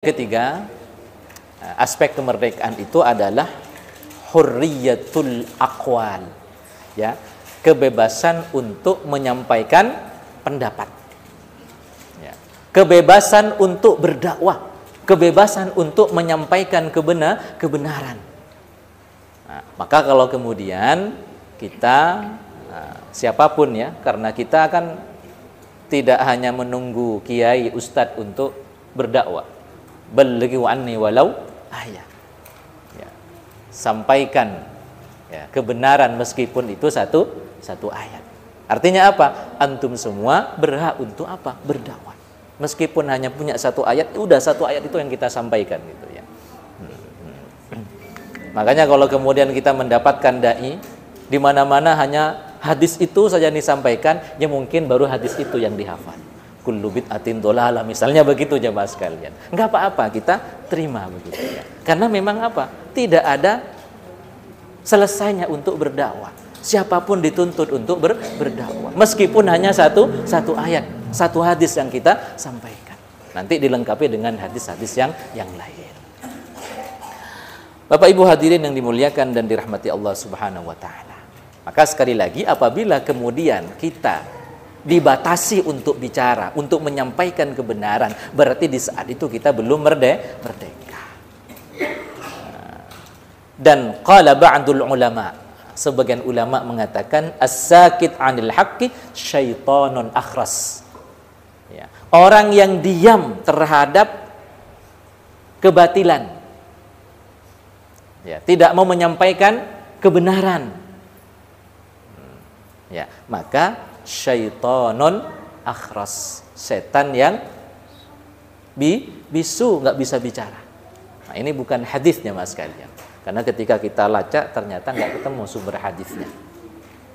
Ketiga, aspek kemerdekaan itu adalah hurriyatul aqwal, ya, kebebasan untuk menyampaikan pendapat, ya, kebebasan untuk berdakwah, kebebasan untuk menyampaikan kebenaran. Nah, maka kalau kemudian kita siapapun, ya, karena kita akan tidak hanya menunggu kiai ustadz untuk berdakwah, balighu anni walau ayat, ya, sampaikan, ya, kebenaran meskipun itu satu ayat. Artinya apa? Antum semua berhak untuk apa? Berdakwah. Meskipun hanya punya satu ayat, udah satu ayat itu yang kita sampaikan, gitu, ya. Makanya kalau kemudian kita mendapatkan dai di mana-mana hanya hadis itu saja disampaikan, ya mungkin baru hadis itu yang dihafal. Kullu bid'atin dhalalah, misalnya begitu jemaah sekalian. Enggak apa-apa, kita terima begitu, ya. Karena memang apa? Tidak ada selesainya untuk berdakwah. Siapapun dituntut untuk berdakwah. Meskipun hanya satu ayat, satu hadis yang kita sampaikan. Nanti dilengkapi dengan hadis-hadis yang lain. Bapak Ibu hadirin yang dimuliakan dan dirahmati Allah Subhanahu wa taala. Maka sekali lagi, apabila kemudian kita dibatasi untuk bicara, untuk menyampaikan kebenaran, berarti di saat itu kita belum merdeka. Dan qala ba'dul ulama, sebagian ulama mengatakan as-sakit 'anil haqqi syaitonun akhras, ya, orang yang diam terhadap kebatilan, ya, tidak mau menyampaikan kebenaran, ya, maka syaitonun akhras, setan yang bisu, nggak bisa bicara. Nah, ini bukan hadisnya mas kalian, karena ketika kita lacak ternyata nggak ketemu sumber hadisnya.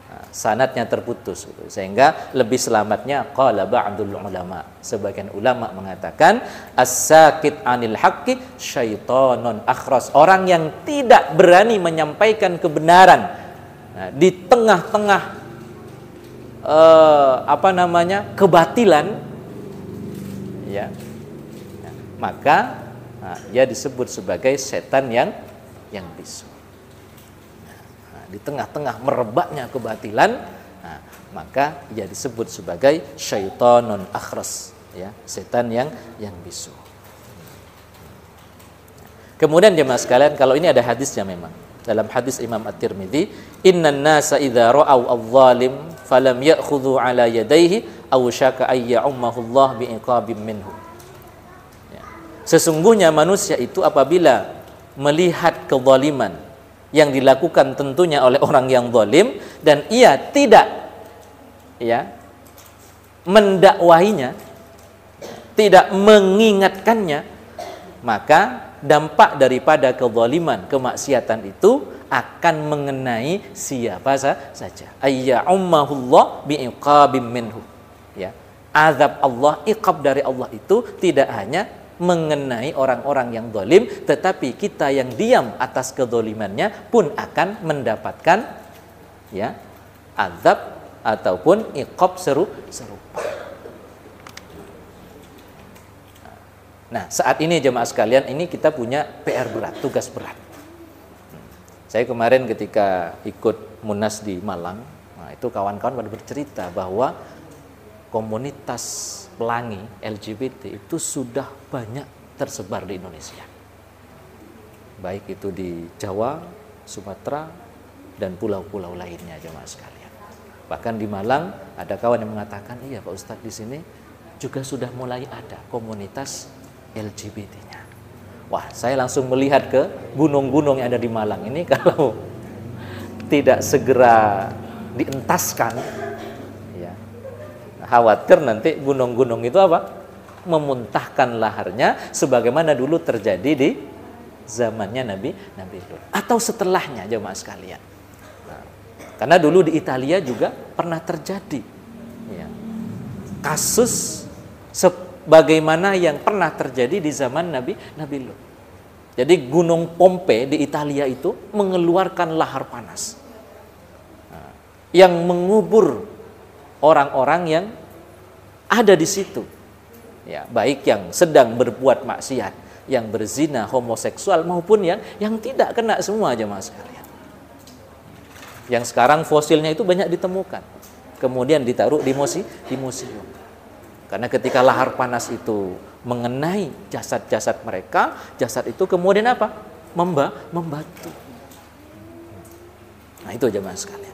Nah, sanadnya terputus, gitu. Sehingga lebih selamatnya qala ba'dul ulama, sebagian ulama mengatakan as-sakit 'anil haqqi syaitonun akhras, orang yang tidak berani menyampaikan kebenaran, nah, di tengah-tengah kebatilan, ya, maka ia disebut sebagai setan yang bisu. Di tengah-tengah merebaknya kebatilan, maka ia disebut sebagai syaitonun akhras, ya, setan yang bisu. Kemudian jemaah sekalian, kalau ini ada hadisnya memang. Dalam hadis Imam At-Tirmidzi, innan nasa idza ra'au adh-dhalim falam ya'khudhu 'ala yadayhi aw syaka ay ya'ummahu Allah bi'iqabim minhu. Ya. Sesungguhnya manusia itu apabila melihat kezaliman yang dilakukan tentunya oleh orang yang zalim dan ia tidak, ya, mendakwahinya, tidak mengingatkannya, maka dampak daripada kezaliman, kemaksiatan itu akan mengenai siapa saja. Ayya'ummahullah bi'iqabim minhu. Ya. Azab Allah, iqab dari Allah itu tidak hanya mengenai orang-orang yang zalim, tetapi kita yang diam atas kezalimannya pun akan mendapatkan, ya, azab ataupun iqab serupa. Nah, saat ini jemaah sekalian, ini kita punya PR berat, tugas berat. Saya kemarin ketika ikut Munas di Malang, nah, itu kawan-kawan pada bercerita bahwa komunitas pelangi LGBT itu sudah banyak tersebar di Indonesia. Baik itu di Jawa, Sumatera, dan pulau-pulau lainnya jemaah sekalian. Bahkan di Malang ada kawan yang mengatakan, iya Pak Ustadz, di sini juga sudah mulai ada komunitas LGBT-nya. Wah, saya langsung melihat ke gunung-gunung yang ada di Malang ini, kalau tidak segera dientaskan, ya, khawatir nanti gunung-gunung itu apa? Memuntahkan laharnya sebagaimana dulu terjadi di zamannya Nabi Lut atau setelahnya jemaah sekalian. Nah, karena dulu di Italia juga pernah terjadi, ya, kasus bagaimana yang pernah terjadi di zaman Nabi Lut. Jadi Gunung Pompe di Italia itu mengeluarkan lahar panas, yang mengubur orang-orang yang ada di situ, ya, baik yang sedang berbuat maksiat yang berzina, homoseksual maupun yang tidak kena semua jemaah sekalian. Yang sekarang fosilnya itu banyak ditemukan, kemudian ditaruh di museum. Karena ketika lahar panas itu mengenai jasad-jasad mereka, jasad itu kemudian apa? Membatu. Nah, itu jemaah sekalian.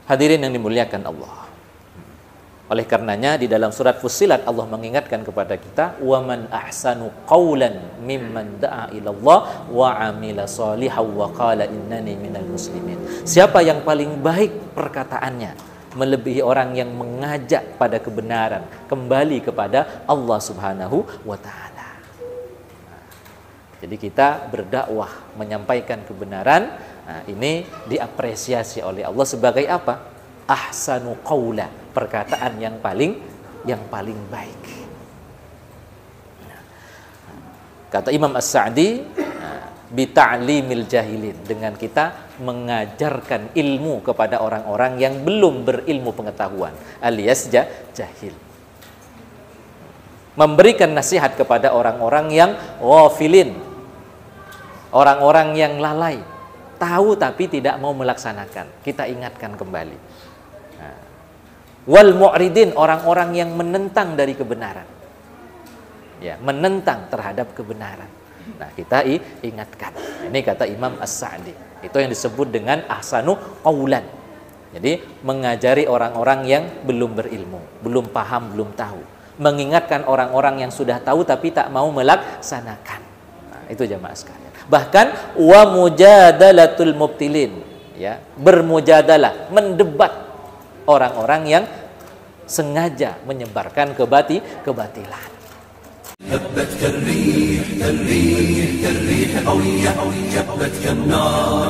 Hadirin yang dimuliakan Allah. Oleh karenanya di dalam surat Fussilat Allah mengingatkan kepada kita, wa man ahsanu qawlan mimman da'a ila Allah wa 'amila shalihan wa qala innani minal muslimin. Siapa yang paling baik perkataannya melebihi orang yang mengajak pada kebenaran, kembali kepada Allah Subhanahu wa taala. Jadi kita berdakwah, menyampaikan kebenaran, ini diapresiasi oleh Allah sebagai apa? Ahsanu qawla, perkataan yang paling baik. Kata Imam As-Sa'di, bita'limil jahilin, dengan kita mengajarkan ilmu kepada orang-orang yang belum berilmu pengetahuan, alias jahil. Memberikan nasihat kepada orang-orang yang ghafilin, orang-orang yang lalai, tahu tapi tidak mau melaksanakan, kita ingatkan kembali. Wal mu'ridin, orang-orang yang menentang dari kebenaran, ya, menentang terhadap kebenaran. Nah, kita ingatkan. Ini kata Imam As-Sa'di. Itu yang disebut dengan ahsanu qaulan. Jadi mengajari orang-orang yang belum berilmu, belum paham, belum tahu. Mengingatkan orang-orang yang sudah tahu tapi tak mau melaksanakan. Nah, itu jamaah sekalian. Bahkan wa mujadalatul mubtilin, ya, bermujadalah, mendebat orang-orang yang sengaja menyebarkan kebatilan. هبت كالريح كالريح كالريح قوية جبت كالنار